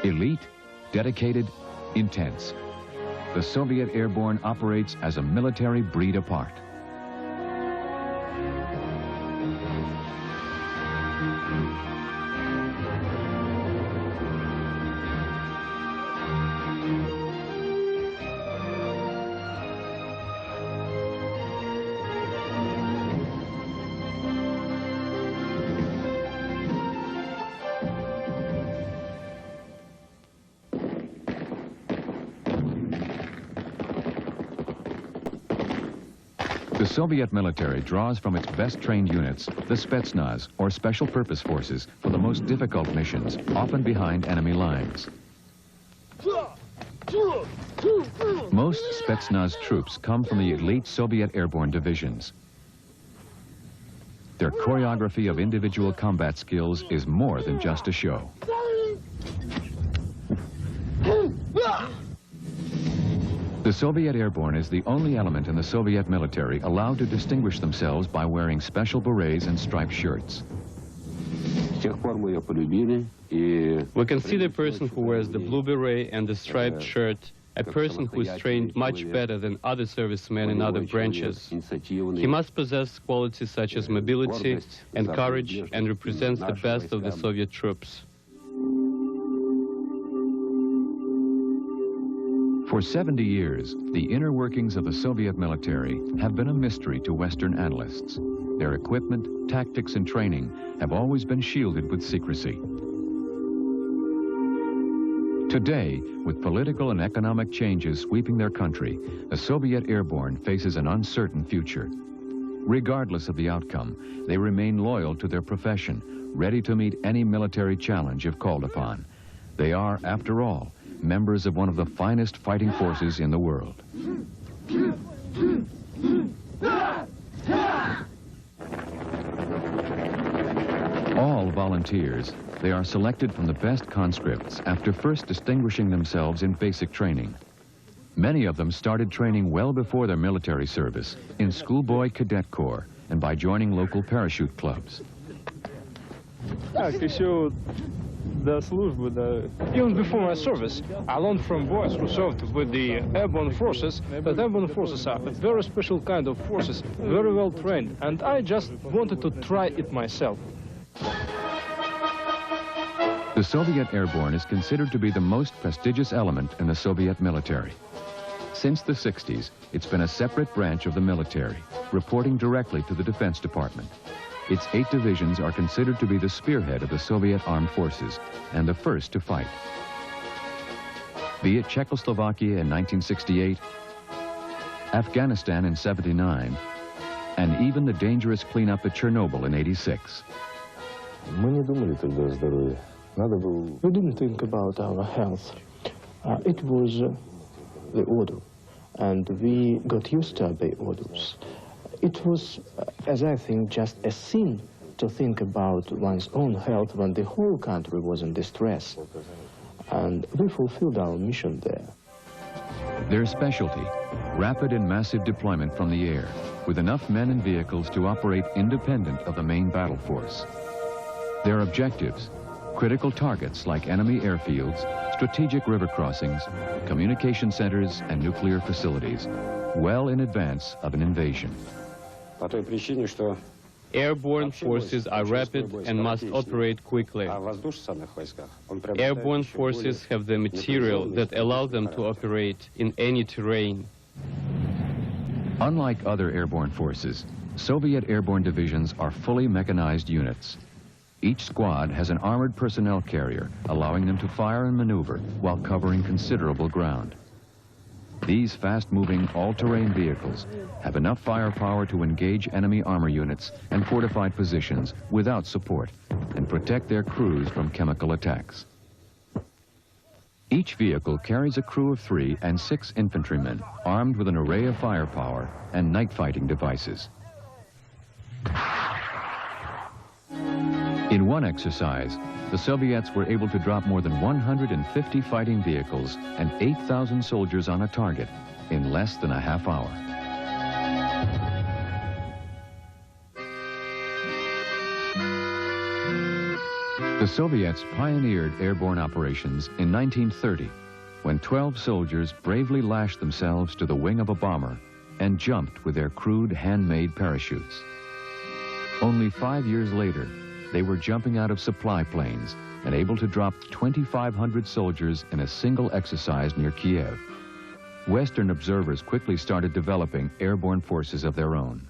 Elite, dedicated, intense. The Soviet Airborne operates as a military breed apart. The Soviet military draws from its best-trained units, the Spetsnaz, or Special Purpose Forces, for the most difficult missions, often behind enemy lines. Most Spetsnaz troops come from the elite Soviet airborne divisions. Their choreography of individual combat skills is more than just a show. The Soviet Airborne is the only element in the Soviet military allowed to distinguish themselves by wearing special berets and striped shirts. We consider a person who wears the blue beret and the striped shirt a person who is trained much better than other servicemen in other branches. He must possess qualities such as mobility and courage and represents the best of the Soviet troops. For 70 years, the inner workings of the Soviet military have been a mystery to Western analysts. Their equipment, tactics, and training have always been shielded with secrecy. Today, with political and economic changes sweeping their country, the Soviet Airborne faces an uncertain future. Regardless of the outcome, they remain loyal to their profession, ready to meet any military challenge if called upon. They are, after all, members of one of the finest fighting forces in the world. All volunteers, they are selected from the best conscripts after first distinguishing themselves in basic training. Many of them started training well before their military service, in schoolboy cadet corps, and by joining local parachute clubs. Even before my service, I learned from boys who served with the airborne forces that airborne forces are a very special kind of forces, very well trained, and I just wanted to try it myself. The Soviet Airborne is considered to be the most prestigious element in the Soviet military. Since the 60s, it's been a separate branch of the military, reporting directly to the Defense Department. Its 8 divisions are considered to be the spearhead of the Soviet armed forces and the first to fight. Be it Czechoslovakia in 1968, Afghanistan in '79, and even the dangerous cleanup at Chernobyl in '86. We didn't think about our health. It was the order, and we got used to obey orders. It was, as I think, just a sin to think about one's own health when the whole country was in distress. And we fulfilled our mission there. Their specialty, rapid and massive deployment from the air, with enough men and vehicles to operate independent of the main battle force. Their objectives, critical targets like enemy airfields, strategic river crossings, communication centers, and nuclear facilities, well in advance of an invasion. Airborne forces are rapid and must operate quickly. Airborne forces have the material that allows them to operate in any terrain. Unlike other airborne forces, Soviet airborne divisions are fully mechanized units. Each squad has an armored personnel carrier, allowing them to fire and maneuver while covering considerable ground. These fast-moving, all-terrain vehicles have enough firepower to engage enemy armor units and fortified positions without support and protect their crews from chemical attacks. Each vehicle carries a crew of 3 and 6 infantrymen armed with an array of firepower and night-fighting devices. In one exercise, the Soviets were able to drop more than 150 fighting vehicles and 8,000 soldiers on a target in less than a half hour. The Soviets pioneered airborne operations in 1930, when 12 soldiers bravely lashed themselves to the wing of a bomber and jumped with their crude handmade parachutes. Only 5 years later, they were jumping out of supply planes and able to drop 2,500 soldiers in a single exercise near Kiev. Western observers quickly started developing airborne forces of their own.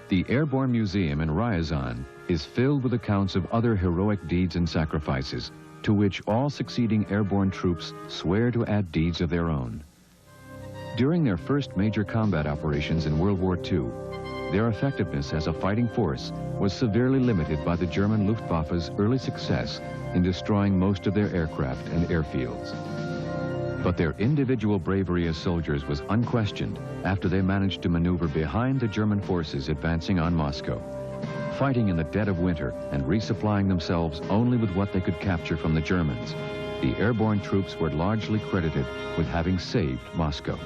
The Airborne Museum in Ryazan is filled with accounts of other heroic deeds and sacrifices, to which all succeeding airborne troops swear to add deeds of their own. During their first major combat operations in World War II, their effectiveness as a fighting force was severely limited by the German Luftwaffe's early success in destroying most of their aircraft and airfields. But their individual bravery as soldiers was unquestioned after they managed to maneuver behind the German forces advancing on Moscow, fighting in the dead of winter and resupplying themselves only with what they could capture from the Germans. The airborne troops were largely credited with having saved Moscow.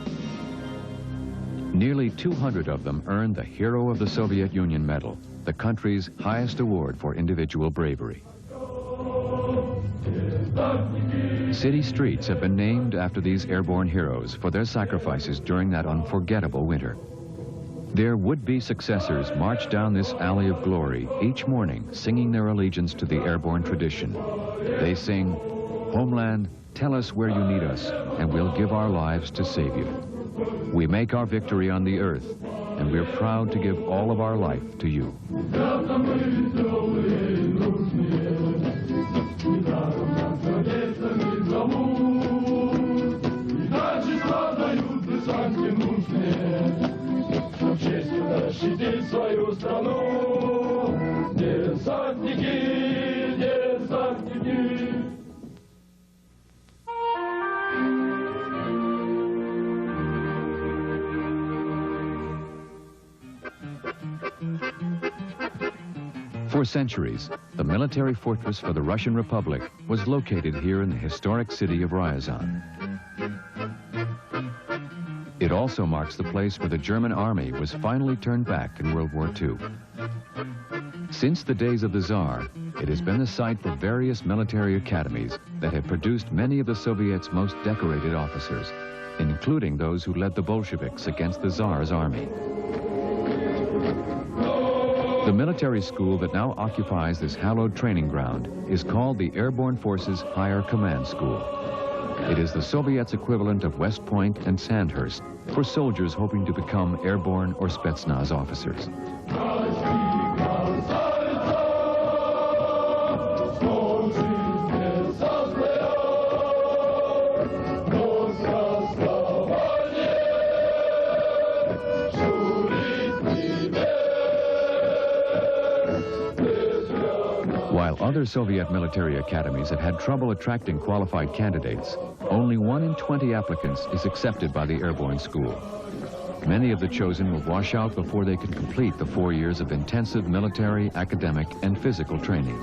Nearly 200 of them earned the Hero of the Soviet Union Medal, the country's highest award for individual bravery. City streets have been named after these airborne heroes for their sacrifices during that unforgettable winter. Their would-be successors march down this alley of glory each morning, singing their allegiance to the airborne tradition. They sing, "Homeland, tell us where you need us, and we'll give our lives to save you. We make our victory on the earth, and we're proud to give all of our life to you." For centuries, the military fortress for the Russian Republic was located here in the historic city of Ryazan. It also marks the place where the German army was finally turned back in World War II. Since the days of the Tsar, it has been the site for various military academies that have produced many of the Soviets' most decorated officers, including those who led the Bolsheviks against the Tsar's army. The military school that now occupies this hallowed training ground is called the Airborne Forces Higher Command School. It is the Soviets' equivalent of West Point and Sandhurst for soldiers hoping to become airborne or Spetsnaz officers. While other Soviet military academies have had trouble attracting qualified candidates, only 1 in 20 applicants is accepted by the Airborne School. Many of the chosen will wash out before they can complete the 4 years of intensive military, academic, and physical training.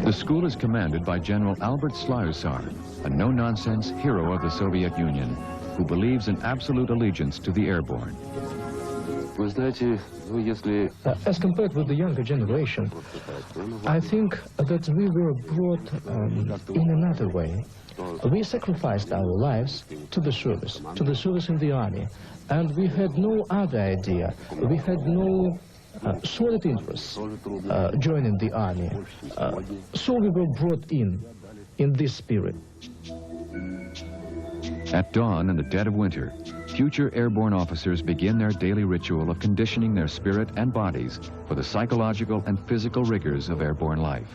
The school is commanded by General Albert Slyusar, a no-nonsense hero of the Soviet Union, who believes in absolute allegiance to the airborne. As compared with the younger generation, I think that we were brought in another way. We sacrificed our lives to the service in the army, and we had no other idea. We had no solid interest joining the army. So we were brought in this spirit. At dawn in the dead of winter, future airborne officers begin their daily ritual of conditioning their spirit and bodies for the psychological and physical rigors of airborne life.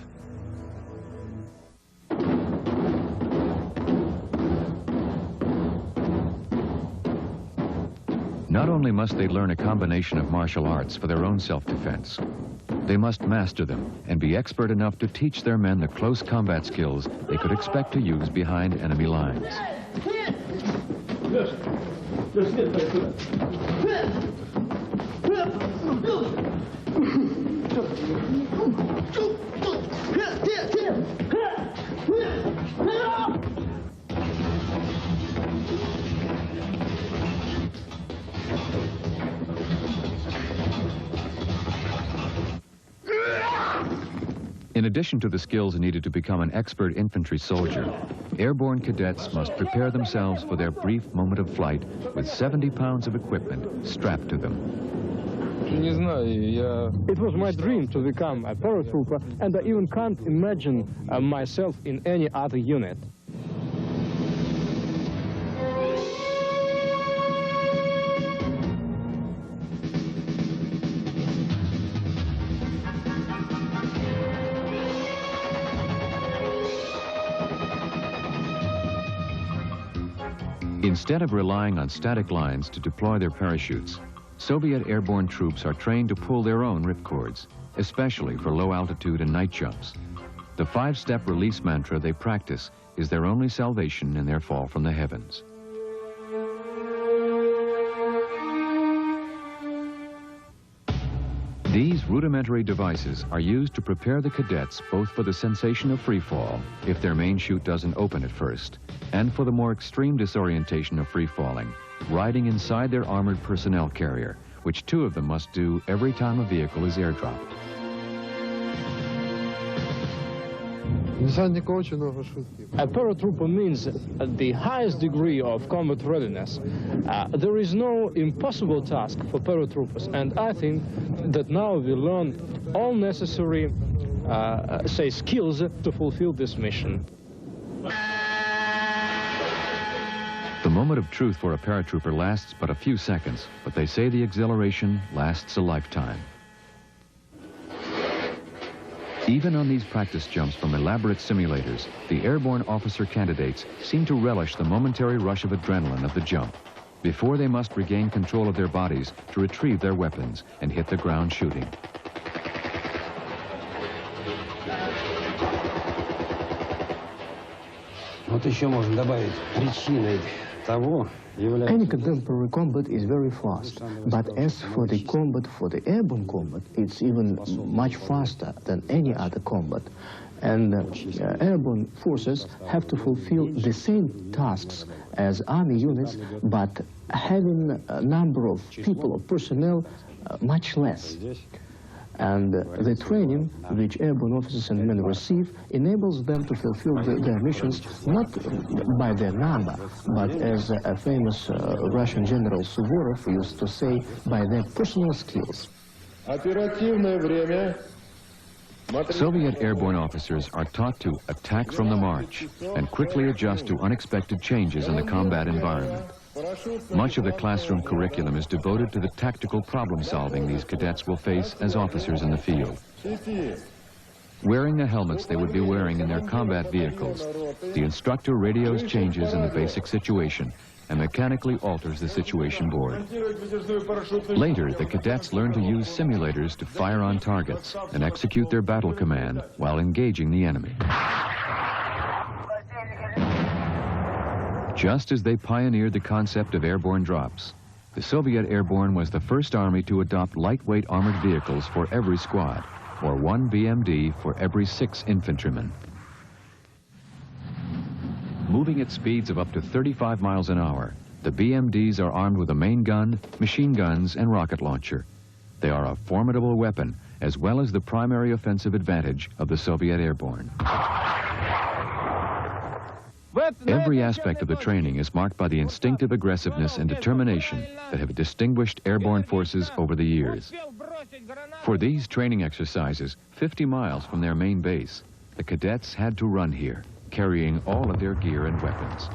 Not only must they learn a combination of martial arts for their own self-defense, they must master them and be expert enough to teach their men the close combat skills they could expect to use behind enemy lines. In addition to the skills needed to become an expert infantry soldier, airborne cadets must prepare themselves for their brief moment of flight with 70 pounds of equipment strapped to them. It was my dream to become a paratrooper, and I even can't imagine myself in any other unit. Instead of relying on static lines to deploy their parachutes, Soviet airborne troops are trained to pull their own ripcords, especially for low altitude and night jumps. The 5-step release mantra they practice is their only salvation in their fall from the heavens. These rudimentary devices are used to prepare the cadets both for the sensation of free fall, if their main chute doesn't open at first, and for the more extreme disorientation of free falling, riding inside their armored personnel carrier, which 2 of them must do every time a vehicle is airdropped. A paratrooper means the highest degree of combat readiness. There is no impossible task for paratroopers, and I think that now we learn all necessary, skills to fulfill this mission. The moment of truth for a paratrooper lasts but a few seconds, but they say the exhilaration lasts a lifetime. Even on these practice jumps from elaborate simulators, the airborne officer candidates seem to relish the momentary rush of adrenaline of the jump, before they must regain control of their bodies to retrieve their weapons and hit the ground shooting. Any contemporary combat is very fast, but as for the combat, for the airborne combat, it's even much faster than any other combat. And airborne forces have to fulfill the same tasks as army units, but having a number of people or personnel much less. And the training which airborne officers and men receive enables them to fulfill their missions not by their number, but as a famous Russian general Suvorov used to say, by their personal skills. Soviet airborne officers are taught to attack from the march and quickly adjust to unexpected changes in the combat environment. Much of the classroom curriculum is devoted to the tactical problem solving these cadets will face as officers in the field. Wearing the helmets they would be wearing in their combat vehicles, the instructor radios changes in the basic situation and mechanically alters the situation board. Later, the cadets learn to use simulators to fire on targets and execute their battle command while engaging the enemy. Just as they pioneered the concept of airborne drops, the Soviet Airborne was the first army to adopt lightweight armored vehicles for every squad, or 1 BMD for every 6 infantrymen. Moving at speeds of up to 35 miles an hour, the BMDs are armed with a main gun, machine guns, and rocket launcher. They are a formidable weapon, as well as the primary offensive advantage of the Soviet Airborne. Every aspect of the training is marked by the instinctive aggressiveness and determination that have distinguished airborne forces over the years. For these training exercises, 50 miles from their main base, the cadets had to run here, carrying all of their gear and weapons.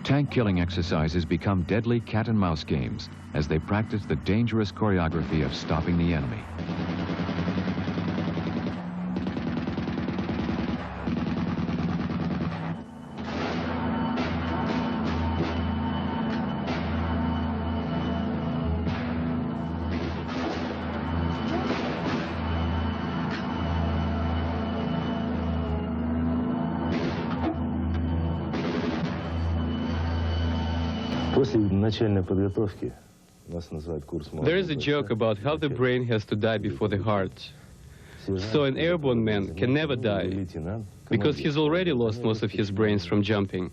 Tank killing exercises become deadly cat-and-mouse games as they practice the dangerous choreography of stopping the enemy. There is a joke about how the brain has to die before the heart. So an airborne man can never die, because he's already lost most of his brains from jumping.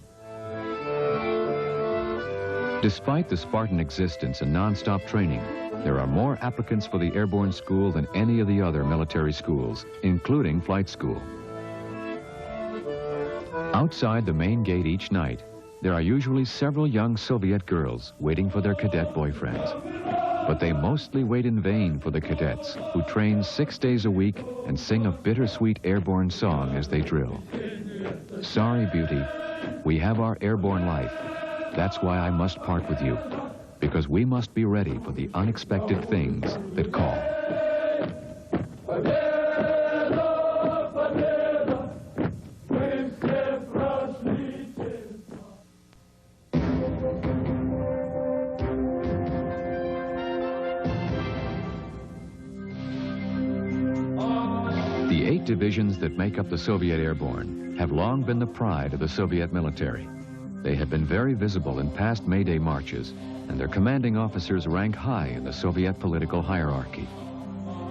Despite the Spartan existence and non-stop training, there are more applicants for the Airborne School than any of the other military schools, including flight school. Outside the main gate each night, there are usually several young Soviet girls waiting for their cadet boyfriends. But they mostly wait in vain for the cadets, who train 6 days a week and sing a bittersweet airborne song as they drill. Sorry, beauty, we have our airborne life. That's why I must part with you, because we must be ready for the unexpected things that call. The 8 divisions that make up the Soviet Airborne have long been the pride of the Soviet military. They have been very visible in past May Day marches, and their commanding officers rank high in the Soviet political hierarchy.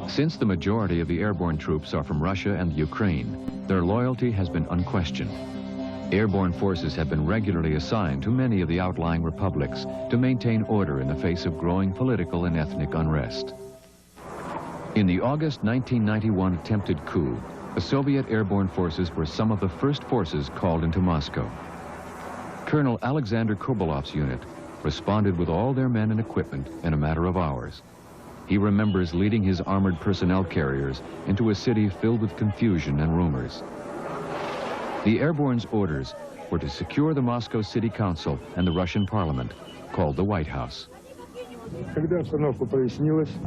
Since the majority of the airborne troops are from Russia and Ukraine, their loyalty has been unquestioned. Airborne forces have been regularly assigned to many of the outlying republics to maintain order in the face of growing political and ethnic unrest. In the August 1991 attempted coup, the Soviet airborne forces were some of the first forces called into Moscow. Colonel Alexander Kobalov's unit responded with all their men and equipment in a matter of hours. He remembers leading his armored personnel carriers into a city filled with confusion and rumors. The airborne's orders were to secure the Moscow City Council and the Russian Parliament, called the White House.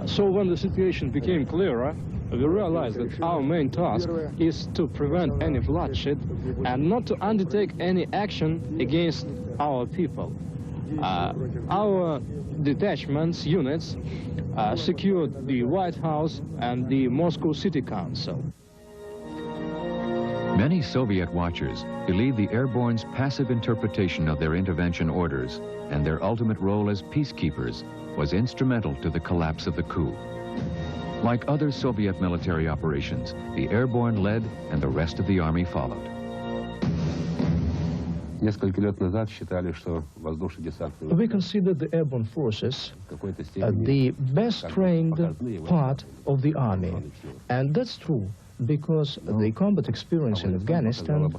So when the situation became clearer, we realized that our main task is to prevent any bloodshed and not to undertake any action against our people. Our detachments, units, secured the White House and the Moscow City Council. Many Soviet watchers believe the airborne's passive interpretation of their intervention orders and their ultimate role as peacekeepers was instrumental to the collapse of the coup. Like other Soviet military operations, the airborne led and the rest of the army followed. We consider the airborne forces the best trained part of the army. And that's true because the combat experience in Afghanistan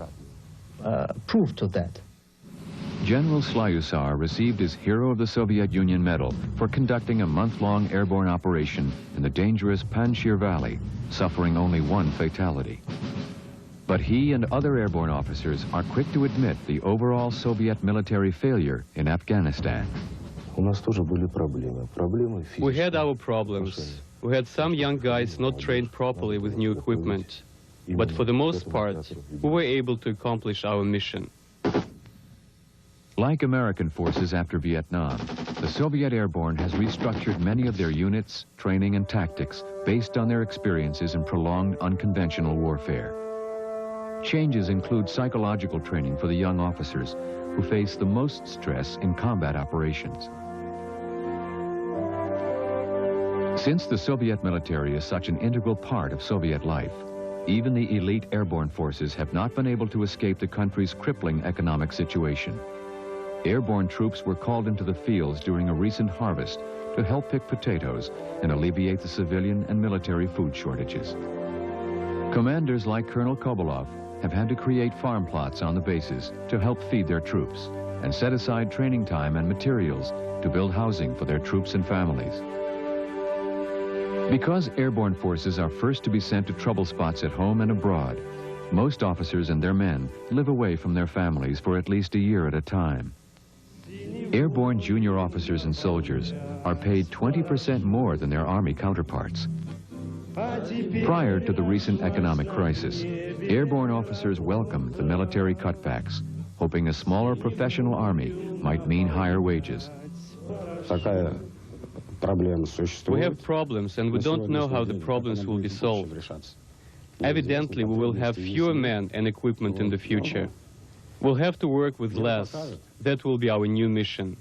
proved to that. General Slyusar received his Hero of the Soviet Union medal for conducting a month-long airborne operation in the dangerous Panjshir Valley, suffering only one fatality. But he and other airborne officers are quick to admit the overall Soviet military failure in Afghanistan. We had our problems. We had some young guys not trained properly with new equipment. But for the most part, we were able to accomplish our mission. Like American forces after Vietnam, the Soviet Airborne has restructured many of their units, training, and tactics based on their experiences in prolonged unconventional warfare. Changes include psychological training for the young officers who face the most stress in combat operations. Since the Soviet military is such an integral part of Soviet life, even the elite airborne forces have not been able to escape the country's crippling economic situation. Airborne troops were called into the fields during a recent harvest to help pick potatoes and alleviate the civilian and military food shortages. Commanders like Colonel Kobalov have had to create farm plots on the bases to help feed their troops and set aside training time and materials to build housing for their troops and families. Because airborne forces are first to be sent to trouble spots at home and abroad, most officers and their men live away from their families for at least a year at a time. Airborne junior officers and soldiers are paid 20% more than their Army counterparts. Prior to the recent economic crisis, airborne officers welcomed the military cutbacks, hoping a smaller professional army might mean higher wages. We have problems, and we don't know how the problems will be solved. Evidently, we will have fewer men and equipment in the future. We'll have to work with less. That will be our new mission.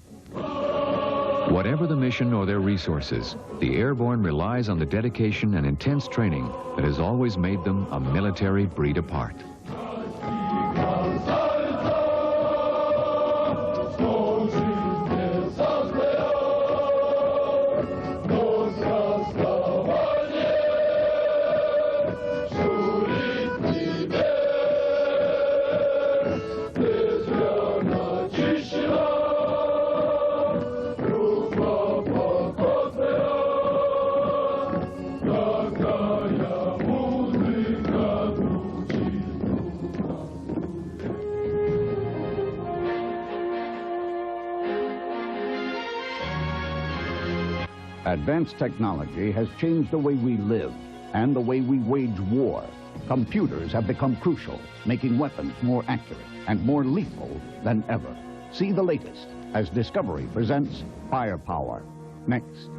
Whatever the mission or their resources, the airborne relies on the dedication and intense training that has always made them a military breed apart. Advanced technology has changed the way we live and the way we wage war. Computers have become crucial, making weapons more accurate and more lethal than ever. See the latest as Discovery presents Firepower. Next.